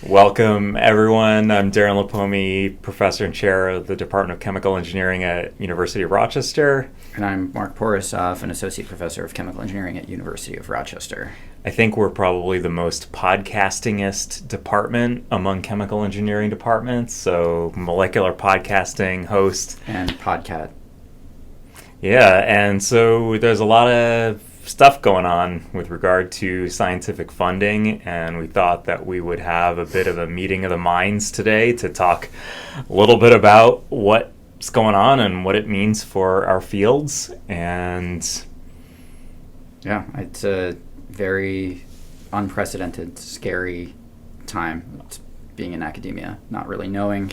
Welcome, everyone. I'm Darren Lapomi, professor and chair of the Department of Chemical Engineering at University of Rochester. And I'm Marc Porosoff, an associate professor of chemical engineering at University of Rochester. I think we're probably the most podcastingest department among chemical engineering departments. So molecular podcasting, host. And PodCAT. Yeah, and so there's a lot of stuff going on with regard to scientific funding, and we thought that we would have a bit of a meeting of the minds today to talk a little bit about what's going on and what it means for our fields. And yeah, it's a very unprecedented, scary time being in academia, not really knowing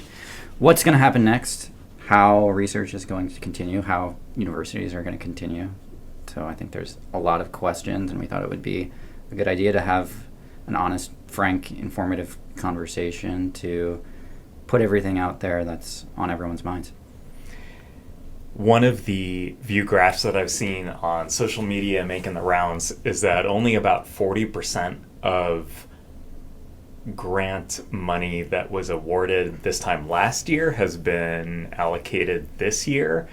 what's going to happen next, how research is going to continue, how universities are going to continue. So I think there's a lot of questions, and we thought it would be a good idea to have an honest, frank, informative conversation to put everything out there that's on everyone's minds. One of the view graphs that I've seen on social media making the rounds is that only about 40% of grant money that was awarded this time last year has been allocated this year.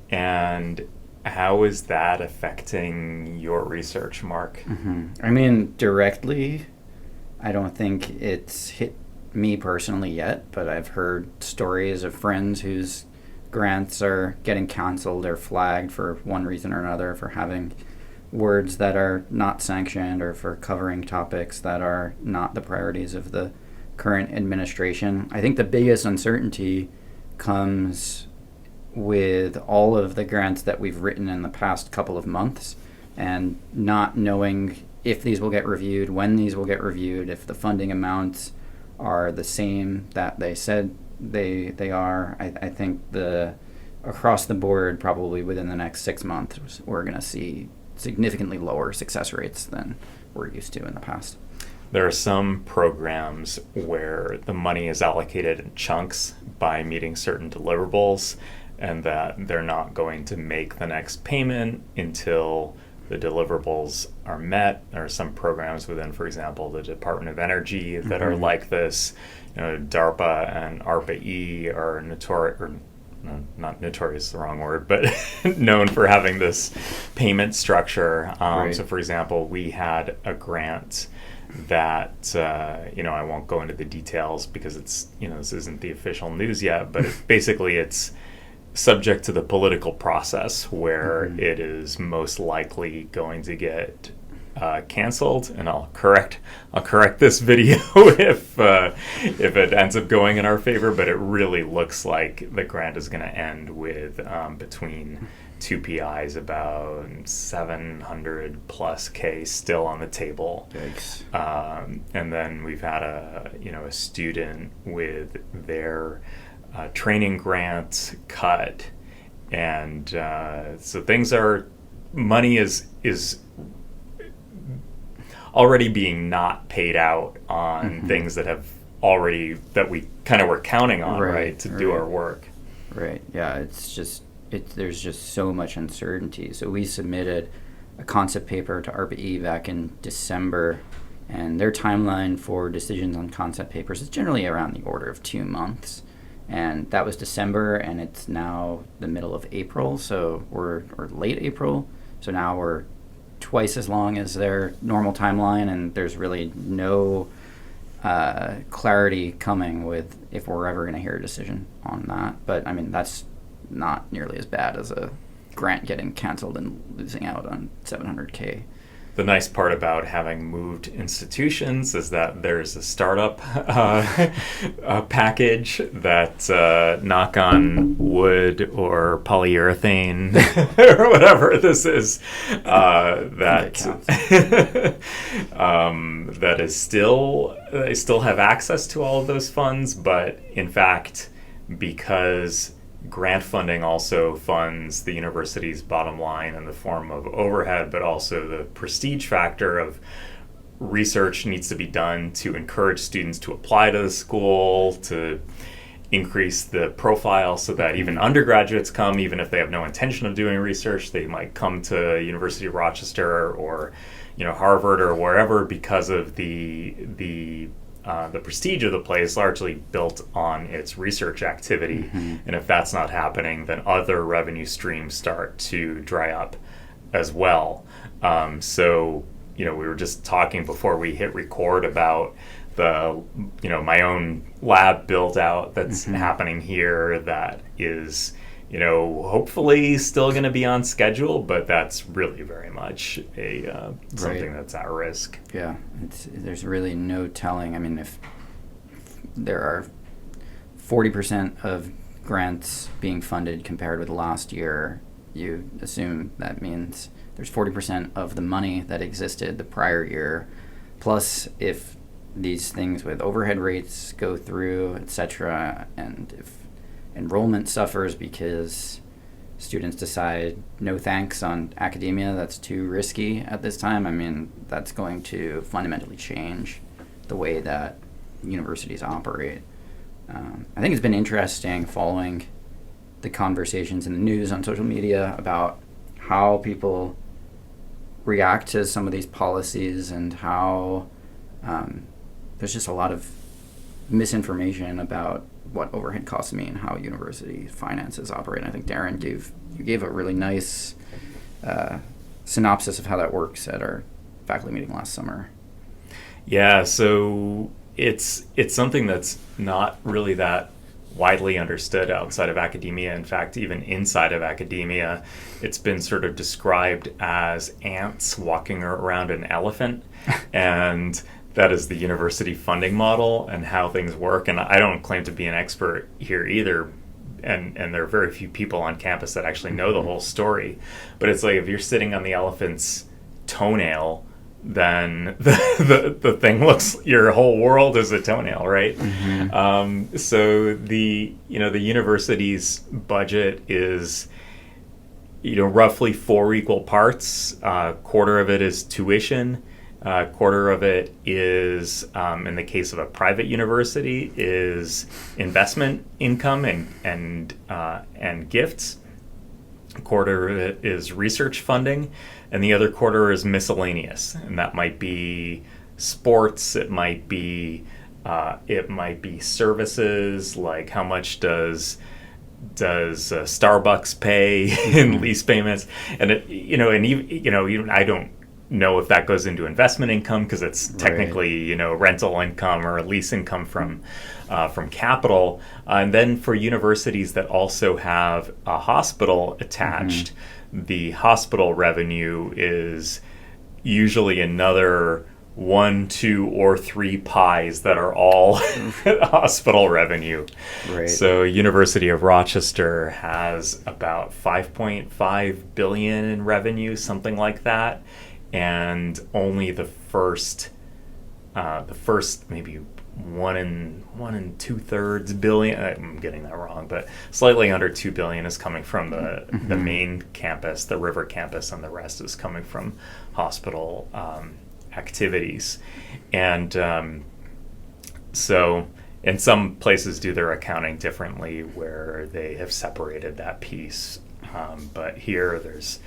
And how is that affecting your research, Mark? I mean, directly, I don't think it's hit me personally yet, but I've heard stories of friends whose grants are getting canceled or flagged for one reason or another, for having words that are not sanctioned or for covering topics that are not the priorities of the current administration. I think the biggest uncertainty comes with all of the grants that we've written in the past couple of months and not knowing if these will get reviewed, when these will get reviewed, if the funding amounts are the same that they said they are. I think across the board, probably within the next 6 months, we're going to see significantly lower success rates than we're used to in the past. There are some programs where the money is allocated in chunks by meeting certain deliverables, and that they're not going to make the next payment until the deliverables are met. There are some programs within, for example, the Department of Energy that are like this. DARPA and ARPA-E are not notorious is the wrong word, but known for having this payment structure. Right. So, for example, we had a grant that, I won't go into the details because it's, this isn't the official news yet, but it's subject to the political process where it is most likely going to get canceled, and I'll correct this video if it ends up going in our favor. But it really looks like the grant is going to end with between two PIs about 700 plus K still on the table. Yikes. And then we've had a student with their training grant cut, and so money is already being not paid out on things that we kind of were counting on, right, to do our work. Right. Yeah. There's just so much uncertainty. So we submitted a concept paper to ARPA-E back in December, and their timeline for decisions on concept papers is generally around the order of 2 months. And that was December, and it's now the middle of April, or late April. So now we're twice as long as their normal timeline, and there's really no clarity coming with if we're ever going to hear a decision on that. But I mean, that's not nearly as bad as a grant getting canceled and losing out on 700K. The nice part about having moved institutions is that there's a startup package that, knock on wood or polyurethane or whatever this is, that is they still have access to all of those funds, but in fact, because grant funding also funds the university's bottom line in the form of overhead, but also the prestige factor of research needs to be done to encourage students to apply to the school, to increase the profile so that even undergraduates come, even if they have no intention of doing research. They might come to University of Rochester or Harvard or wherever because of the the prestige of the place largely built on its research activity. And if that's not happening, then other revenue streams start to dry up as well. So, we were just talking before we hit record about the, my own lab build out that's happening here that is, hopefully still going to be on schedule, but that's really very much something that's at risk. Yeah, there's really no telling. I mean, if there are 40% of grants being funded compared with last year, you assume that means there's 40% of the money that existed the prior year. Plus, if these things with overhead rates go through, etc., and if enrollment suffers because students decide no thanks on academia, that's too risky at this time, I mean, that's going to fundamentally change the way that universities operate. I think it's been interesting following the conversations in the news on social media about how people react to some of these policies and how there's just a lot of misinformation about what overhead costs mean, how university finances operate. And I think Darren gave a really nice synopsis of how that works at our faculty meeting last summer. Yeah, so it's something that's not really that widely understood outside of academia. In fact, even inside of academia, it's been sort of described as ants walking around an elephant. And that is the university funding model and how things work. And I don't claim to be an expert here either. And there are very few people on campus that actually know the whole story. But it's like if you're sitting on the elephant's toenail, then the thing looks, your whole world is a toenail, right? So the university's budget is roughly 4 equal parts. Quarter of it is tuition. Quarter of it is, in the case of a private university, is investment income and gifts. A quarter of it is research funding, and the other quarter is miscellaneous, and that might be sports. It might be services, like how much does Starbucks pay in lease payments, and even I don't know if that goes into investment income because it's technically rental income or lease income from capital. And then for universities that also have a hospital attached, the hospital revenue is usually another 1, 2, or 3 pies that are all hospital revenue. Right. So University of Rochester has about $5.5 billion in revenue, something like that. And only the first maybe 1 and 2/3 billion. I'm getting that wrong, but slightly under $2 billion is coming from the main campus, the River campus, and the rest is coming from hospital activities. And so, and some places do their accounting differently, where they have separated that piece. But here, there's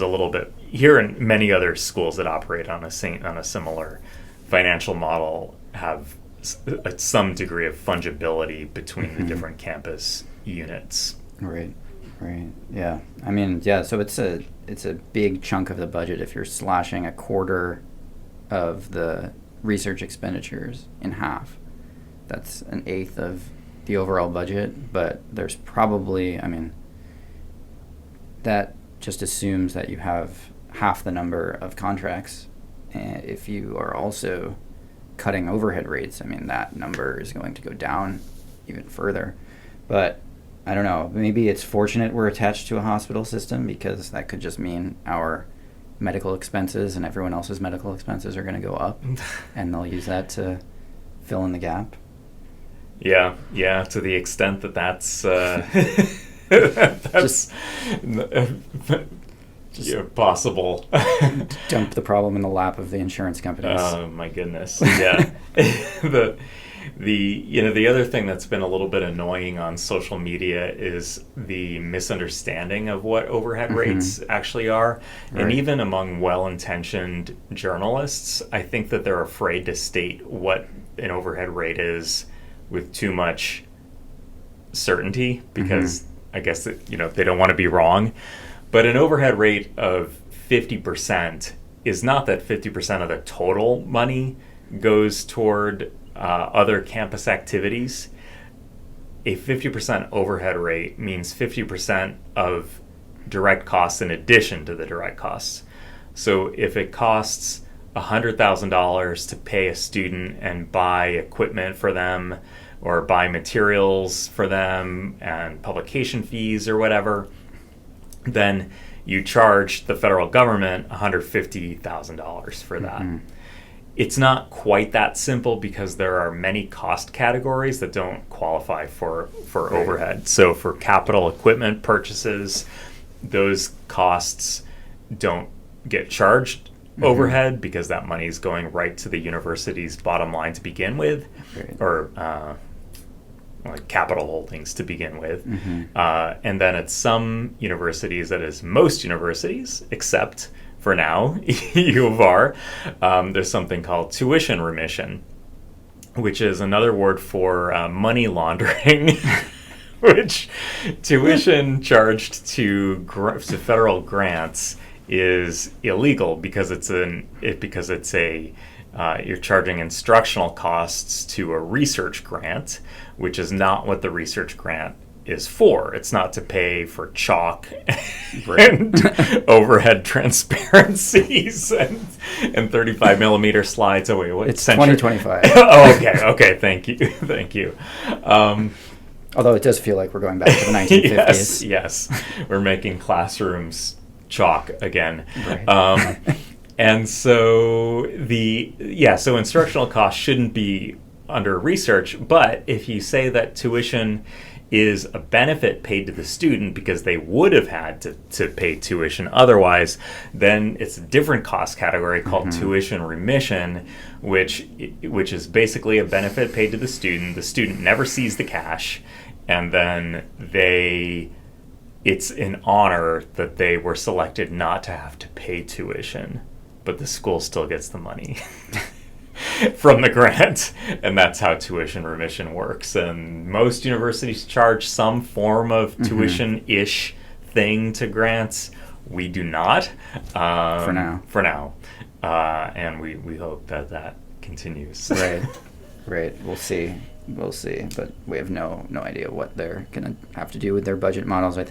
a little bit here, and many other schools that operate on a similar financial model have some degree of fungibility between the different campus units. Right. Yeah. I mean, yeah. So it's a big chunk of the budget if you're slashing a quarter of the research expenditures in half. That's an eighth of the overall budget, but there's probably, I mean, that just assumes that you have half the number of contracts. And if you are also cutting overhead rates, I mean, that number is going to go down even further. But I don't know, maybe it's fortunate we're attached to a hospital system, because that could just mean our medical expenses and everyone else's medical expenses are going to go up, and they'll use that to fill in the gap. Yeah, to the extent that's just possible. Dump the problem in the lap of the insurance companies. Oh my goodness. Yeah. The other thing that's been a little bit annoying on social media is the misunderstanding of what overhead rates actually are. Right. And even among well-intentioned journalists, I think that they're afraid to state what an overhead rate is with too much certainty, because I guess that, they don't want to be wrong. But an overhead rate of 50% is not that 50% of the total money goes toward other campus activities. A 50% overhead rate means 50% of direct costs in addition to the direct costs. So if it costs $100,000 to pay a student and buy equipment for them, or buy materials for them and publication fees or whatever, then you charge the federal government $150,000 for that. It's not quite that simple, because there are many cost categories that don't qualify for overhead. So for capital equipment purchases, those costs don't get charged overhead, because that money is going right to the university's bottom line to begin with, or like capital holdings to begin with. And then at some universities, that is most universities, except for now, U of R, there's something called tuition remission, which is another word for money laundering, which tuition charged to federal grants is illegal, because you're charging instructional costs to a research grant, which is not what the research grant is for. It's not to pay for chalk and overhead transparencies and 35 millimeter slides. Oh wait, what? It's 2025. Okay. Thank you. Although it does feel like we're going back to the 1950s. Yes. We're making classrooms chalk again. Right. And so so instructional costs shouldn't be under research, but if you say that tuition is a benefit paid to the student because they would have had to pay tuition otherwise, then it's a different cost category called tuition remission, which is basically a benefit paid to the student. The student never sees the cash, and then it's an honor that they were selected not to have to pay tuition, but the school still gets the money from the grant, and that's how tuition remission works. And most universities charge some form of tuition-ish thing to grants. We do not. For now. And we hope that continues. Right. We'll see. But we have no idea what they're going to have to do with their budget models. I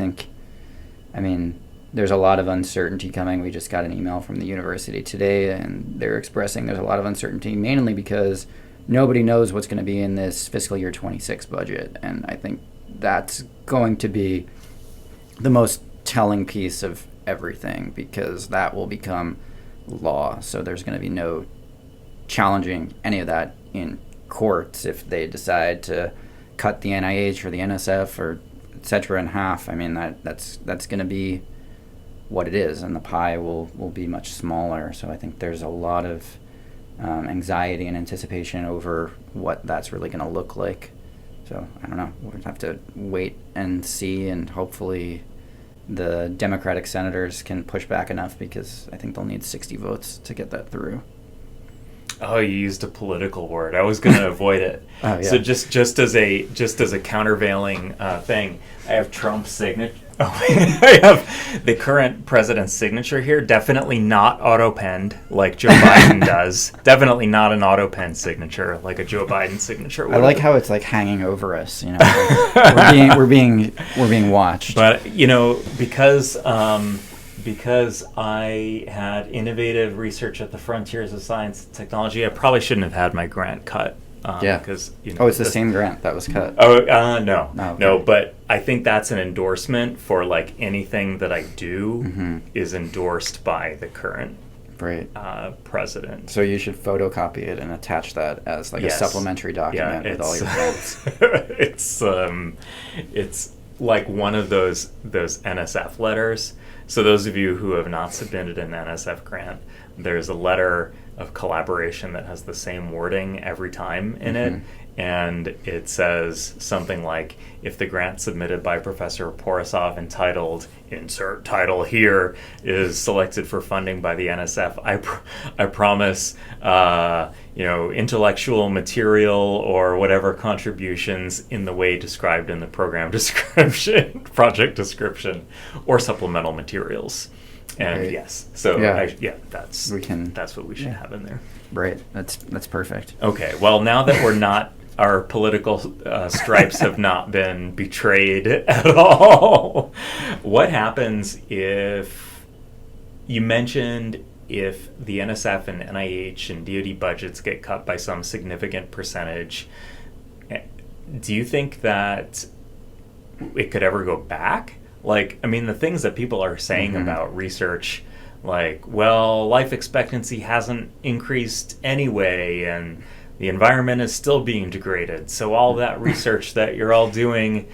mean, there's a lot of uncertainty coming. We just got an email from the university today, and they're expressing there's a lot of uncertainty, mainly because nobody knows what's going to be in this fiscal year 26 budget. And I think that's going to be the most telling piece of everything, because that will become law. So there's going to be no challenging any of that in courts if they decide to cut the NIH or the NSF or et cetera in half. I mean, that's going to be what it is, and the pie will be much smaller. So I think there's a lot of anxiety and anticipation over what that's really going to look like. So I don't know. We'll have to wait and see, and hopefully the Democratic senators can push back enough, because I think they'll need 60 votes to get that through. Oh, you used a political word. I was going to avoid it. Oh, yeah. So just as a countervailing thing, I have Trump's signature. I have the current president's signature here. Definitely not auto-penned like Joe Biden does. Definitely not an auto-pen signature like a Joe Biden signature would. I like how it's like hanging over us. We're being watched. But because I had innovative research at the frontiers of science and technology, I probably shouldn't have had my grant cut. Because it's the same grant that was cut. No, but I think that's an endorsement for like anything that I do is endorsed by the current president. So you should photocopy it and attach that as like a supplementary document with all your grants. It's like one of those NSF letters. So those of you who have not submitted an NSF grant, there's a letter of collaboration that has the same wording every time in it. And it says something like, if the grant submitted by Professor Porosoff entitled, insert title here, is selected for funding by the NSF, I promise, intellectual material or whatever contributions in the way described in the program description, project description, or supplemental materials. And right. yes, so that's what we should have in there. Right, that's perfect. Okay, well, now that we're not, our political stripes have not been betrayed at all, what happens if, you mentioned if the NSF and NIH and DoD budgets get cut by some significant percentage, do you think that it could ever go back? Like, I mean, the things that people are saying about research, like, well, life expectancy hasn't increased anyway, and the environment is still being degraded. So all that research that you're all doing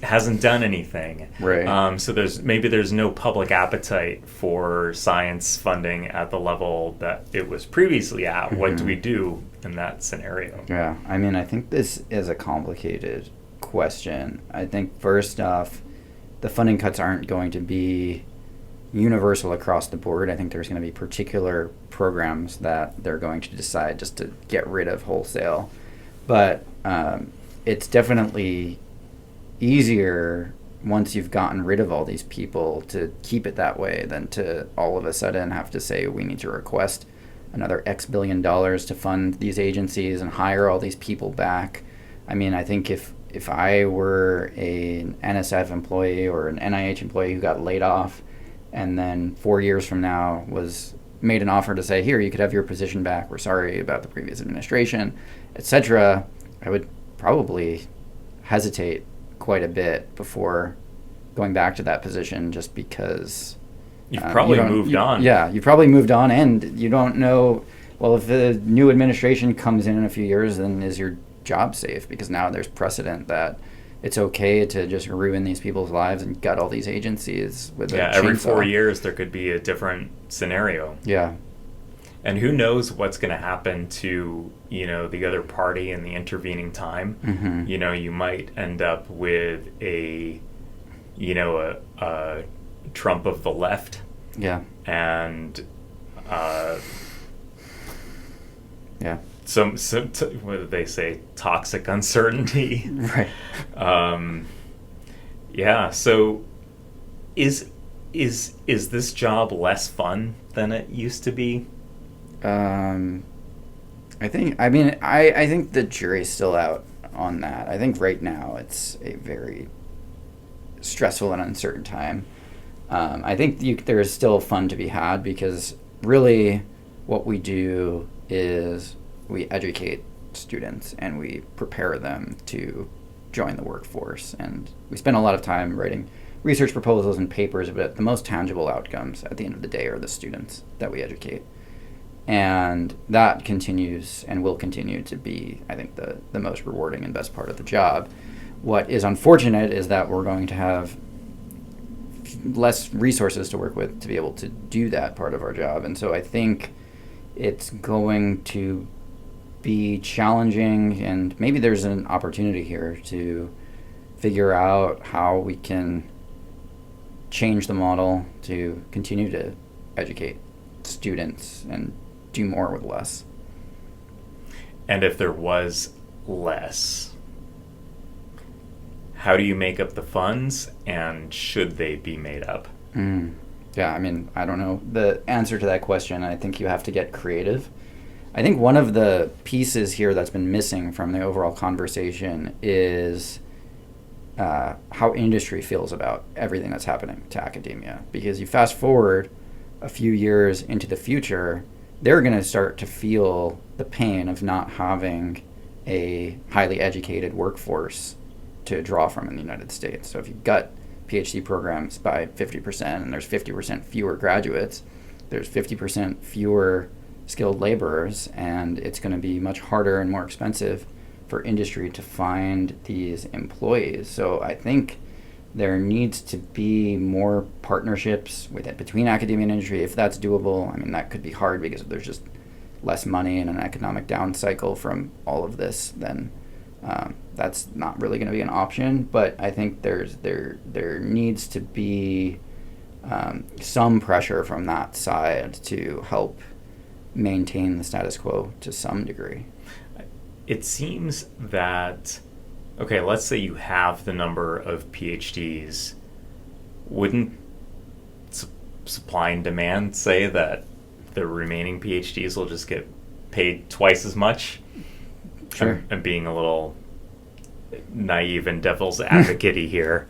hasn't done anything. Right. So there's no public appetite for science funding at the level that it was previously at. What do we do in that scenario? Yeah, I mean, I think this is a complicated question. I think first off, the funding cuts aren't going to be universal across the board. I think there's going to be particular programs that they're going to decide just to get rid of wholesale. But it's definitely easier once you've gotten rid of all these people to keep it that way than to all of a sudden have to say we need to request another X billion dollars to fund these agencies and hire all these people back. I mean, I think if I were an NSF employee or an NIH employee who got laid off and then 4 years from now was made an offer to say, here, you could have your position back, we're sorry about the previous administration, etc., I would probably hesitate quite a bit before going back to that position, just because you've probably moved on. Yeah, you probably moved on, and you don't know, well, if the new administration comes in a few years, then is your job safe? Because now there's precedent that it's okay to just ruin these people's lives and gut all these agencies with a chainsaw. Every 4 years there could be a different scenario. Yeah. And who knows what's going to happen to, the other party in the intervening time. You might end up with a Trump of the left. Yeah. And yeah. Some what did they say? Toxic uncertainty. Right. Yeah. So, is this job less fun than it used to be? I think the jury's still out on that. I think right now it's a very stressful and uncertain time. I think there is still fun to be had, because really what we do is we educate students and we prepare them to join the workforce. And we spend a lot of time writing research proposals and papers, but the most tangible outcomes at the end of the day are the students that we educate. And that continues and will continue to be, I think, the most rewarding and best part of the job. What is unfortunate is that we're going to have less resources to work with to be able to do that part of our job. And so I think it's going to be challenging, and maybe there's an opportunity here to figure out how we can change the model to continue to educate students and do more with less. And if there was less, how do you make up the funds, and should they be made up? Yeah, I mean, I don't know the answer to that question. I think you have to get creative. I think one of the pieces here that's been missing from the overall conversation is how industry feels about everything that's happening to academia. Because you fast forward a few years into the future, they're going to start to feel the pain of not having a highly educated workforce to draw from in the United States. So if you gut PhD programs by 50% and there's 50% fewer graduates, there's 50% fewer skilled laborers, and it's going to be much harder and more expensive for industry to find these employees. So I think there needs to be more partnerships between academia and industry, if that's doable. I mean, that could be hard because there's just less money and an economic down cycle from all of this, then that's not really going to be an option. But I think there needs to be some pressure from that side to help maintain the status quo to some degree. It seems that, okay, let's say you have the number of PhDs. Wouldn't supply and demand say that the remaining PhDs will just get paid twice as much? Sure. I'm being a little naive and devil's advocate-y here.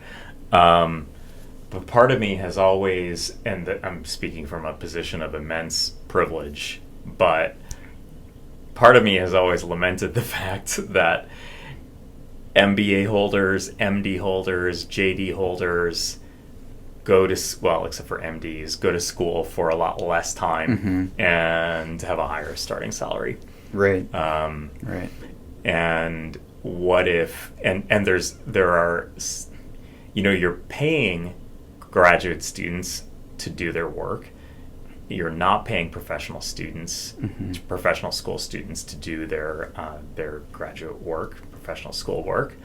But part of me has always, and I'm speaking from a position of immense privilege, but part of me has always lamented the fact that MBA holders, MD holders, JD holders go to, well, except for MDs, go to school for a lot less time and have a higher starting salary. Right. Right. And what if, and there are, you're paying graduate students to do their work. You're not paying professional students, professional school students to do their graduate work, professional school work.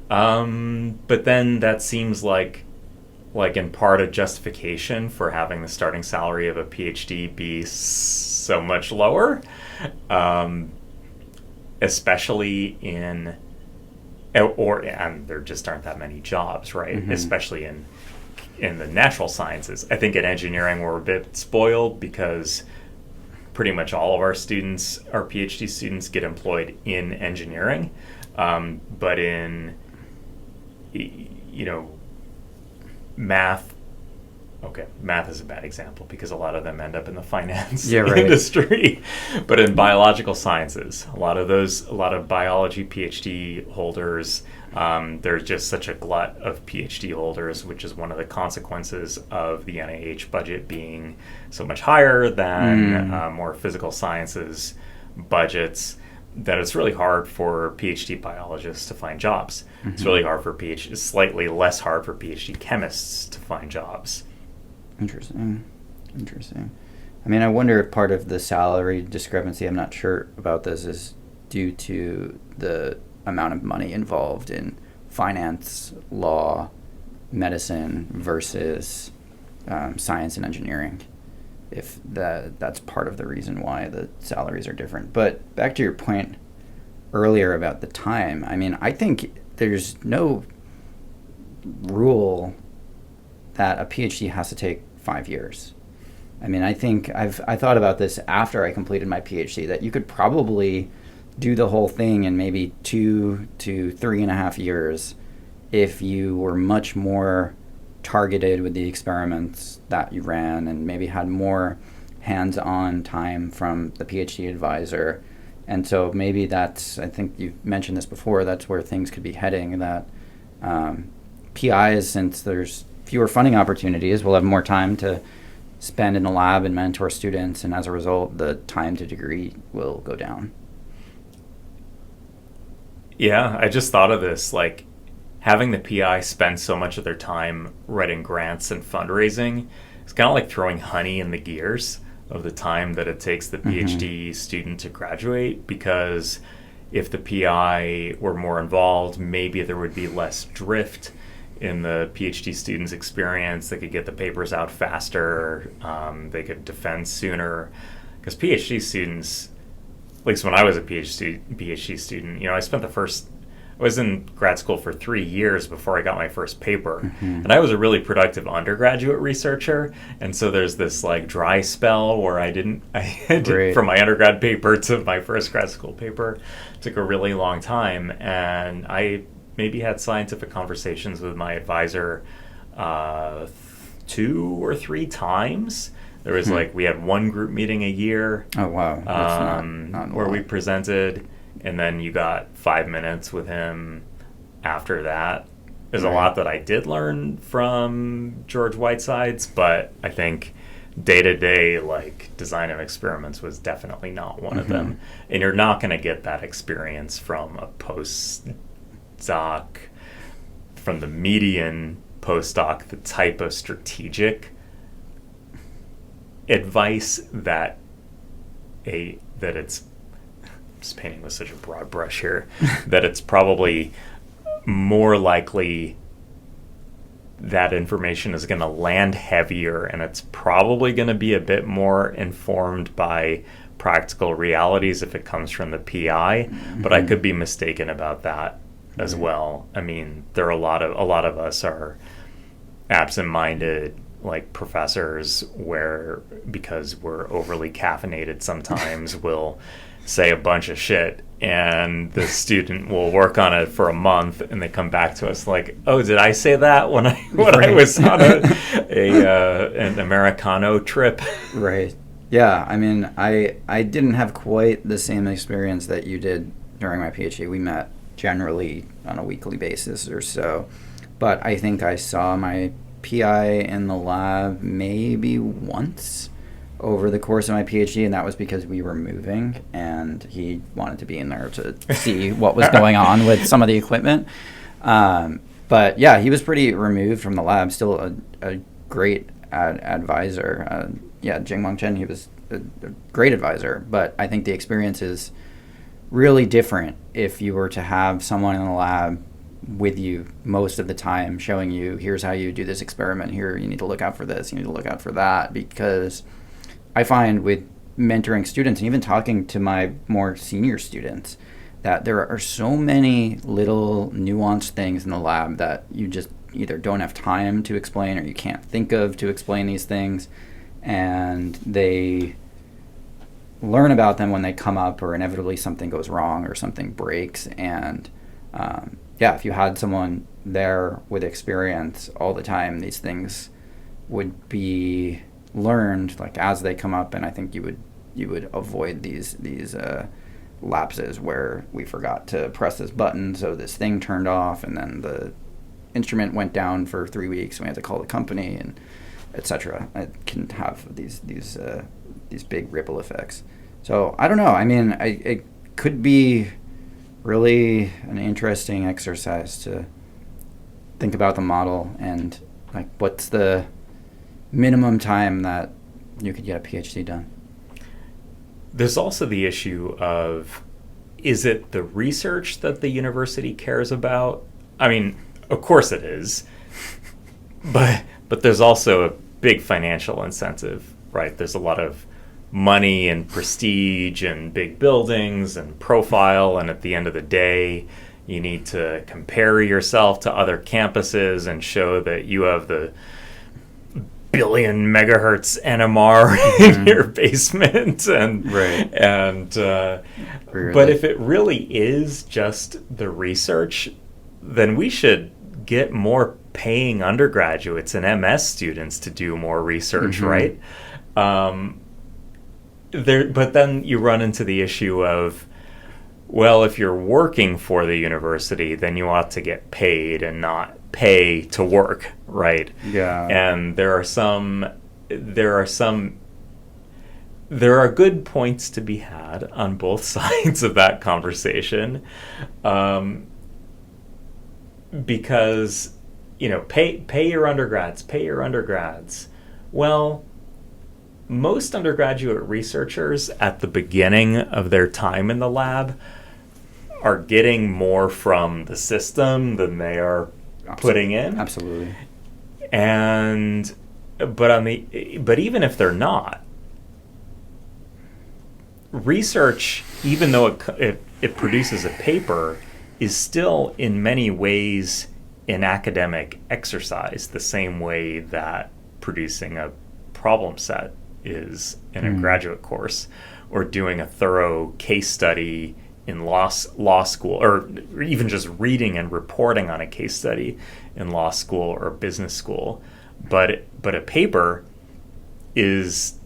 But then that seems like in part a justification for having the starting salary of a PhD be so much lower, especially and there just aren't that many jobs, right? Especially in the natural sciences. I think in engineering we're a bit spoiled because pretty much all of our students, our PhD students, get employed in engineering. But in, math is a bad example because a lot of them end up in the finance industry. But in biological sciences, a lot of biology PhD holders, there's just such a glut of PhD holders, which is one of the consequences of the NIH budget being so much higher than more physical sciences budgets, that it's really hard for PhD biologists to find jobs. It's really hard for slightly less hard for PhD chemists to find jobs. Interesting. I mean, I wonder if part of the salary discrepancy, I'm not sure about this, is due to the amount of money involved in finance, law, medicine versus science and engineering. If that's part of the reason why the salaries are different. But back to your point earlier about the time, I mean, I think there's no rule that a PhD has to take 5 years. I mean, I think I thought about this after I completed my PhD, that you could probably do the whole thing in maybe 2 to 3.5 years if you were much more targeted with the experiments that you ran and maybe had more hands-on time from the PhD advisor. And so maybe that's, I think you've mentioned this before, that's where things could be heading, that PIs, since there's fewer funding opportunities, will have more time to spend in the lab and mentor students, and as a result, the time to degree will go down. Yeah, I just thought of this, like having the PI spend so much of their time writing grants and fundraising, it's kind of like throwing honey in the gears of the time that it takes the PhD student to graduate, because if the PI were more involved, maybe there would be less drift in the PhD student's experience. They could get the papers out faster, they could defend sooner. Because PhD students, at least when I was a PhD student, I was in grad school for 3 years before I got my first paper. And I was a really productive undergraduate researcher. And so there's this like dry spell where from my undergrad paper to my first grad school paper, took a really long time. And I maybe had scientific conversations with my advisor 2 or 3 times. There was we had one group meeting a year. Oh, wow. That's not where we presented, and then you got 5 minutes with him after that. There's a lot that I did learn from George Whitesides, but I think day-to-day, design of experiments was definitely not one of them. And you're not going to get that experience from a postdoc, from the median postdoc, the type of strategic advice that that it's, I'm just painting with such a broad brush here, that it's probably more likely that information is going to land heavier, and it's probably going to be a bit more informed by practical realities if it comes from the PI, but I could be mistaken about that as well. I mean, there are a lot of us are absent-minded, like professors, where because we're overly caffeinated sometimes we'll say a bunch of shit, and the student will work on it for a month, and they come back to us like, "Oh, did I say that when I was on an Americano trip?" Right. Yeah. I mean, I didn't have quite the same experience that you did during my PhD. We met generally on a weekly basis or so, but I think I saw my PI in the lab maybe once over the course of my PhD, and that was because we were moving and he wanted to be in there to see what was going on with some of the equipment. But yeah, he was pretty removed from the lab, still a great advisor. Jing-Mong Chen, he was a great advisor, but I think the experience is really different if you were to have someone in the lab with you most of the time, showing you, here's how you do this experiment, here you need to look out for this, you need to look out for that. Because I find with mentoring students and even talking to my more senior students that there are so many little nuanced things in the lab that you just either don't have time to explain or you can't think of to explain these things, and they learn about them when they come up, or inevitably something goes wrong or something breaks. And if you had someone there with experience all the time, these things would be learned like as they come up, and I think you would avoid these lapses where we forgot to press this button, so this thing turned off, and then the instrument went down for 3 weeks, and we had to call the company, and etc. It can have these big ripple effects. So I don't know. I mean, it could be really an interesting exercise to think about the model and like what's the minimum time that you could get a PhD done. There's also the issue of, is it the research that the university cares about? I mean, of course it is, but there's also a big financial incentive, right? There's a lot of money and prestige and big buildings and profile, and at the end of the day, you need to compare yourself to other campuses and show that you have the billion megahertz NMR in your basement, and right. But if it really is just the research, then we should get more paying undergraduates and MS students to do more research, right? But then you run into the issue of, well, if you're working for the university, then you ought to get paid and not pay to work, right? Yeah. And there are good points to be had on both sides of that conversation, because pay your undergrads. Well, most undergraduate researchers at the beginning of their time in the lab are getting more from the system than they are putting in. Absolutely. But even if they're not, research, even though it produces a paper, is still in many ways an academic exercise, the same way that producing a problem set is in a graduate course, or doing a thorough case study in law school, or even just reading and reporting on a case study in law school or business school. But a paper is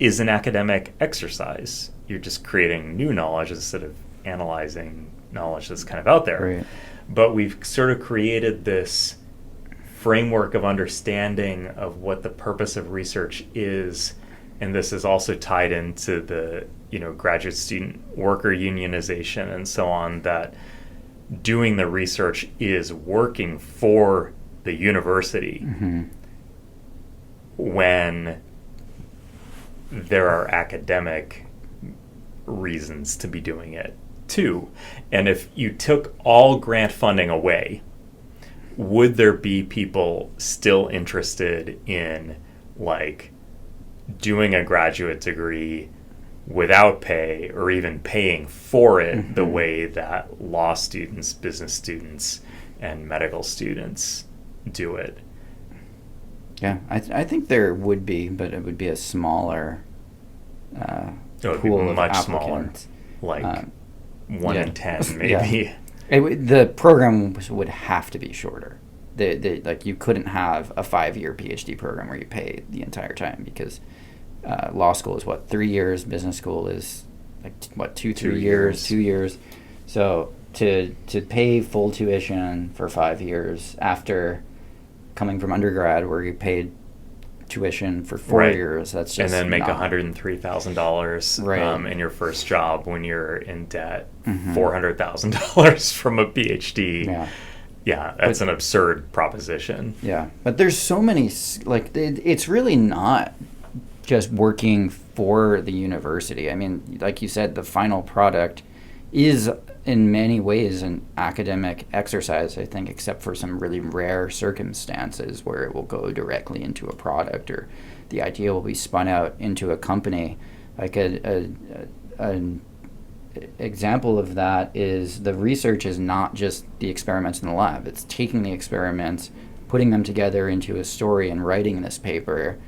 an academic exercise. You're just creating new knowledge instead of analyzing knowledge that's kind of out there. Right. But we've sort of created this framework of understanding of what the purpose of research is, and this is also tied into the graduate student worker unionization and so on, that doing the research is working for the university when there are academic reasons to be doing it too. And if you took all grant funding away, would there be people still interested in like doing a graduate degree without pay, or even paying for it the way that law students, business students, and medical students do it? Yeah, I think there would be, but it would be a smaller pool of much applicants. Smaller, like 1 in 10 maybe. Yeah. The program would have to be shorter. Like you couldn't have a 5-year PhD program where you pay the entire time, because law school is 3 years, business school is 2 years. 2 years. So to pay full tuition for 5 years after coming from undergrad where you paid tuition for 4 years, that's just and then make $103,000 in your first job when you're in debt, $400,000 from a PhD. Yeah, that's an absurd proposition. Yeah, but there's so many, it's really not just working for the university. I mean, like you said, the final product is in many ways an academic exercise, I think, except for some really rare circumstances where it will go directly into a product, or the idea will be spun out into a company. Like an example of that is the research is not just the experiments in the lab. It's taking the experiments, putting them together into a story, and writing this paper.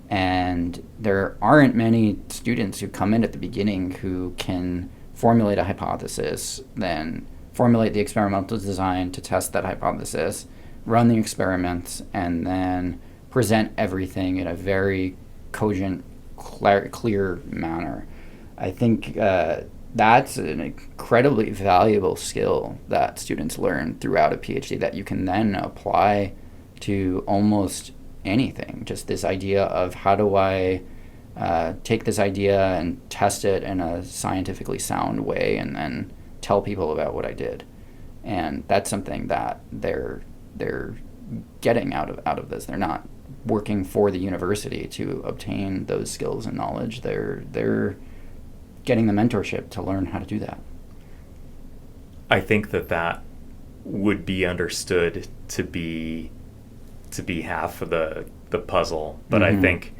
And there aren't many students who come in at the beginning who can formulate a hypothesis, then formulate the experimental design to test that hypothesis, run the experiments, and then present everything in a very cogent, clear manner. I think that's an incredibly valuable skill that students learn throughout a PhD that you can then apply to almost anything. Just this idea of how do I take this idea and test it in a scientifically sound way, and then tell people about what I did. And that's something that they're getting out of this. They're not working for the university to obtain those skills and knowledge. They're getting the mentorship to learn how to do that. I think that would be understood to be half of the puzzle, but I think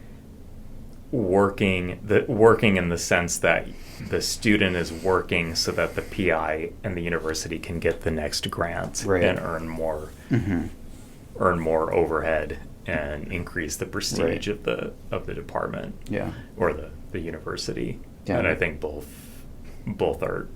working in the sense that the student is working so that the PI and the university can get the next grant and earn more overhead and increase the prestige of the department or the university. And I think both are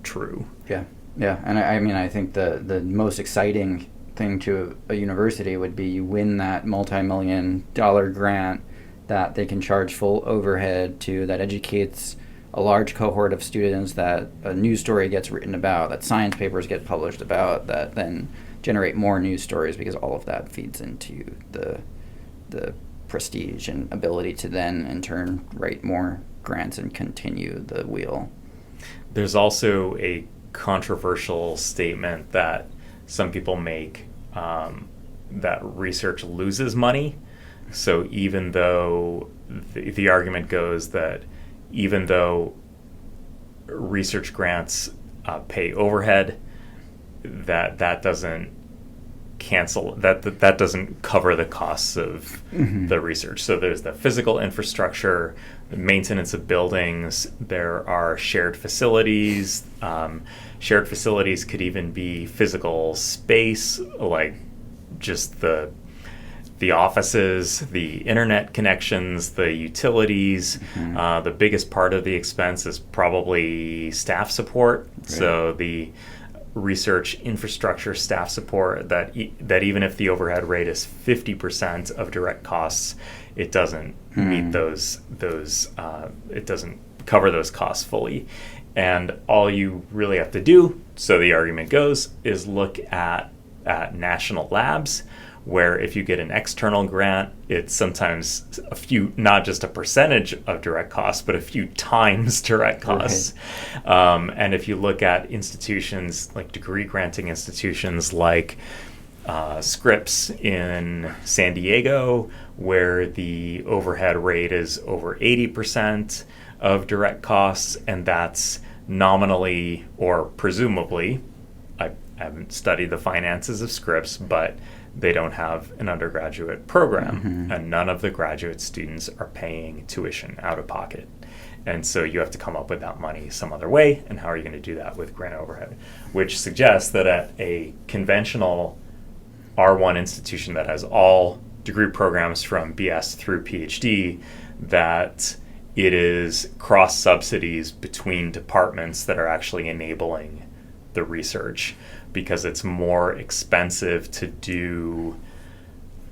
true. Yeah, and I mean, I think the most exciting thing to a university would be you win that multi-million-dollar grant that they can charge full overhead to, that educates a large cohort of students, that a news story gets written about, that science papers get published about, that then generate more news stories, because all of that feeds into the prestige and ability to then in turn write more grants and continue the wheel. There's also a controversial statement that some people make, that research loses money. So even though the argument goes that even though research grants pay overhead, that doesn't that doesn't cover the costs of the research. So there's the physical infrastructure, the maintenance of buildings, there are shared facilities. Shared facilities could even be physical space, like just the offices, the internet connections, the utilities. The biggest part of the expense is probably staff support. Right. So the research infrastructure staff support, that even if the overhead rate is 50% of direct costs, it doesn't meet those it doesn't cover those costs fully. And all you really have to do, so the argument goes, is look at national labs, where if you get an external grant, it's sometimes not just a percentage of direct costs, but a few times direct costs. Right. And if you look at institutions, like degree granting institutions like Scripps in San Diego, where the overhead rate is over 80%, of direct costs, and that's nominally or presumably, I haven't studied the finances of Scripps, but they don't have an undergraduate program, and none of the graduate students are paying tuition out of pocket. And so you have to come up with that money some other way, and how are you going to do that with grant overhead? Which suggests that at a conventional R1 institution that has all degree programs from BS through PhD, that it is cross subsidies between departments that are actually enabling the research, because it's more expensive to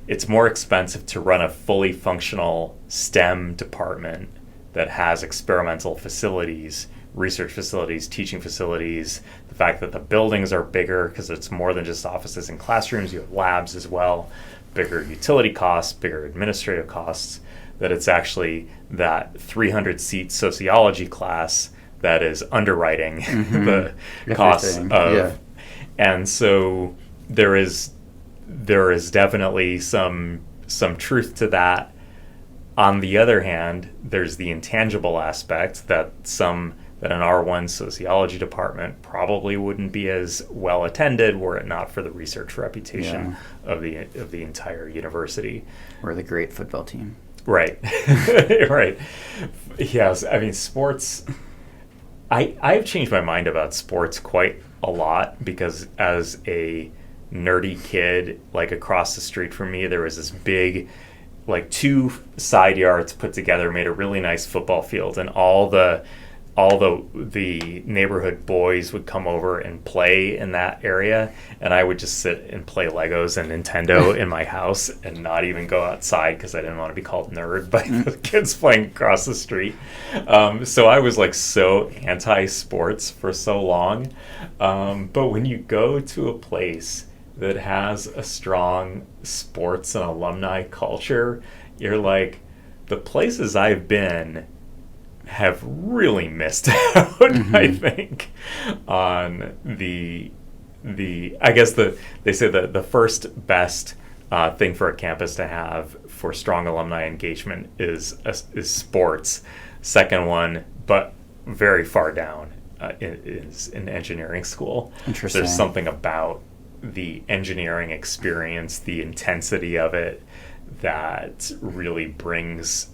run a fully functional STEM department that has experimental facilities, research facilities, teaching facilities, the fact that the buildings are bigger because it's more than just offices and classrooms, you have labs as well, bigger utility costs, bigger administrative costs, that it's actually that 300-seat sociology class that is underwriting the costs of. Yeah. And so there is definitely some truth to that. On the other hand, there's the intangible aspect that an R1 sociology department probably wouldn't be as well attended were it not for the research reputation of the entire university. Or the great football team. Right. Right. Yes. I mean, sports, I've changed my mind about sports quite a lot, because as a nerdy kid, like across the street from me, there was this big, like 2 side yards put together, made a really nice football field, and all the neighborhood boys would come over and play in that area, and I would just sit and play Legos and Nintendo in my house and not even go outside because I didn't want to be called nerd by the kids playing across the street. So I was like so anti-sports for so long. But when you go to a place that has a strong sports and alumni culture, you're like, the places I've been have really missed out, I think, on the I guess they say the first best thing for a campus to have for strong alumni engagement is sports. Second one, but very far down, is an engineering school. Interesting. There's something about the engineering experience, the intensity of it, that really brings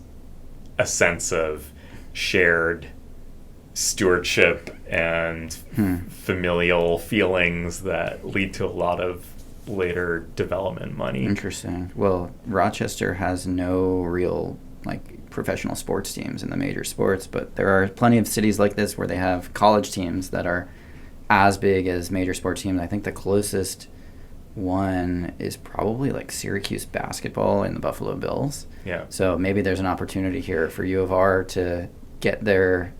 a sense of shared stewardship and familial feelings that lead to a lot of later development money. Interesting. Well, Rochester has no real professional sports teams in the major sports, but there are plenty of cities like this where they have college teams that are as big as major sports teams. I think the closest one is probably Syracuse basketball and the Buffalo Bills. Yeah. So maybe there's an opportunity here for U of R to get their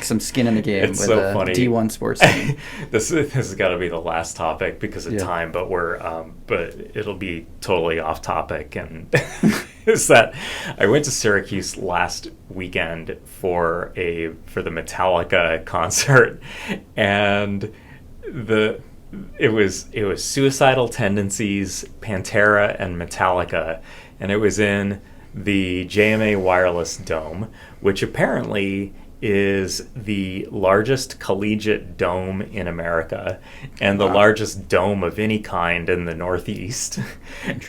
some skin in the game with so a funny. D1 sports team. This has got to be the last topic because of time, but but it'll be totally off topic. And is that I went to Syracuse last weekend for the Metallica concert, and it was Suicidal Tendencies, Pantera, and Metallica, and it was in the JMA Wireless Dome, which apparently is the largest collegiate dome in America and the largest dome of any kind in the Northeast.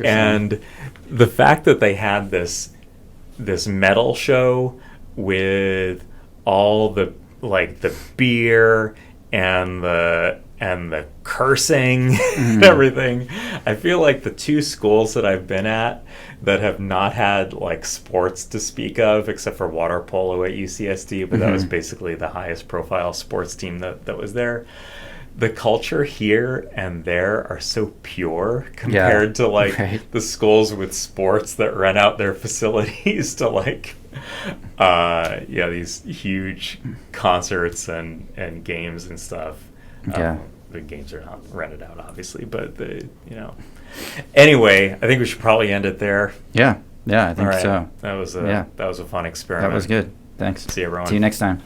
And the fact that they had this metal show with all the beer and the cursing and everything. I feel like the 2 schools that I've been at that have not had sports to speak of, except for water polo at UCSD, but that was basically the highest profile sports team that was there. The culture here and there are so pure compared to the schools with sports that rent out their facilities to these huge concerts and games and stuff. The games are not rented out, obviously, but Anyway, I think we should probably end it there. Yeah, I think so. That was a fun experiment. That was good. Thanks. See you, everyone. See you next time.